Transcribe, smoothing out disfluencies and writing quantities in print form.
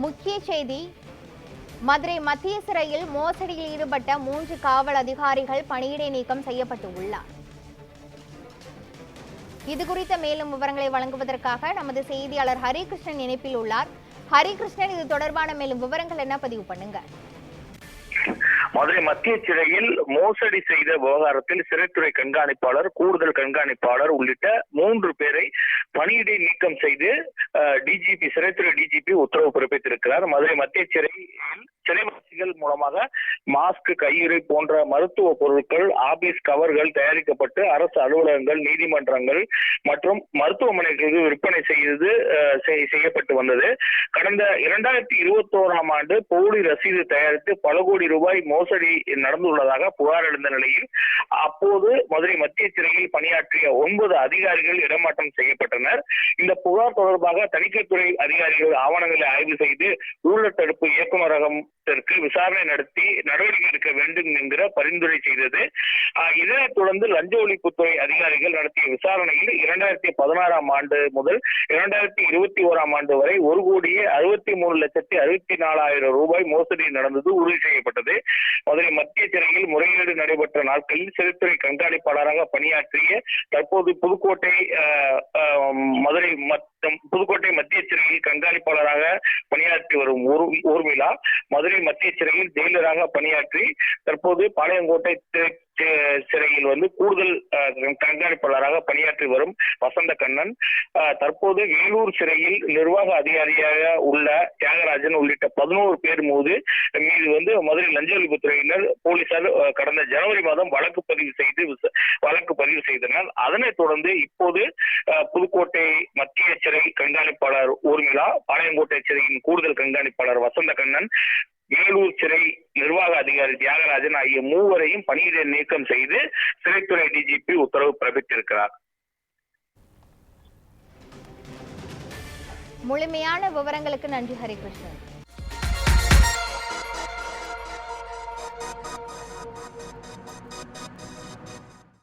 முக்கிய செய்தி. மதுரை மத்திய சிறையில் மோசடியில் ஈடுபட்ட 3 காவல் அதிகாரிகள் பணியிடை நீக்கம் செய்யப்பட்டுள்ளார். இதுகுறித்த மேலும் விவரங்களை வழங்குவதற்காக நமது செய்தியாளர் ஹரிகிருஷ்ணன் இணைப்பில் உள்ளார். ஹரிகிருஷ்ணன், இது தொடர்பான மேலும் விவரங்கள் என்ன பதிவு பண்ணுங்க. மதுரை மத்திய சிறையில் மோசடி செய்த விவகாரத்தில் சிறைத்துறை கண்காணிப்பாளர், கூடுதல் கண்காணிப்பாளர் உள்ளிட்ட 3 பேரை பணியிடை நீக்கம் செய்து டிஜிபி, சிறைத்துறை டிஜிபி உத்தரவு பிறப்பித்திருக்கிறார். மதுரை மத்திய சிறையில் சிறைவாசிகள் மூலமாக மாஸ்க், கையுறை போன்ற மருத்துவ பொருட்கள், ஆபீஸ் கவர்கள் தயாரிக்கப்பட்டு அரசு அலுவலகங்கள், நீதிமன்றங்கள் மற்றும் மருத்துவமனைகளுக்கு விற்பனை செய்யப்பட்டு வந்தது. கடந்த 2021ஆம் ஆண்டு போலி ரசீது தயாரித்து பல கோடி ரூபாய் மோசடி நடந்துள்ளதாக புகார் எழுந்த நிலையில் அப்போது மதுரை மத்திய சிறையில் பணியாற்றிய 9 அதிகாரிகள் இடமாற்றம் செய்யப்பட்டனர். இந்த புகார் தொடர்பாக தணிக்கைத்துறை அதிகாரிகள் ஆவணங்களை ஆய்வு செய்து ஊழல் தடுப்பு இயக்குநரகத்திற்கு விசாரணை நடத்தி நடவடிக்கை எடுக்க வேண்டும் என்கிற பரிந்துரை செய்தது. இதனைத் தொடர்ந்து லஞ்ச ஒழிப்புத்துறை அதிகாரிகள் நடத்திய விசாரணையில் 2016ஆம் ஆண்டு முதல் 2021ஆம் ஆண்டு வரை 1,63,64,000 ரூபாய் மோசடி நடந்தது உறுதி செய்யப்பட்டது. மதுரை மத்திய சிறையில் முறைகேடு நடைபெற்ற நாட்களில் சிறைத்துறை கண்காணிப்பாளராக பணியாற்றிய தற்போது புதுக்கோட்டை மத்திய சிறையில் கண்காணிப்பாளராக பணியாற்றி வரும் ஊர்மிளா, மதுரை மத்திய சிறையில் ஜெயிலராக பணியாற்றி தற்போது பாளையங்கோட்டை சிறையில் கூடுதல் கண்காணிப்பாளராக பணியாற்றி வரும் வசந்த கண்ணன், தற்போது வேலூர் சிறையில் நிர்வாக அதிகாரியாக உள்ள தியாகராஜன் உள்ளிட்ட 11 பேர் மீது மதுரை லஞ்ச ஒழிப்புத்துறையினர் போலீசார் கடந்த ஜனவரி மாதம் வழக்கு பதிவு செய்தனர். அதனைத் தொடர்ந்து இப்போது புதுக்கோட்டை மத்திய சிறை கண்காணிப்பாளர் ஊர்மிளா, பாளையங்கோட்டை சிறையின் கூடுதல் கண்காணிப்பாளர் வசந்த கண்ணன், வேலூர் சிறை நிர்வாக அதிகாரி தியாகராஜன் ஆகிய 3வரையும் பணியிடை நீக்கம் செய்து சிறைத்துறை டிஜிபி உத்தரவு பிறப்பித்திருக்கிறார். முழுமையான விவரங்களுக்கு நன்றி ஹரிகிருஷ்ணன்.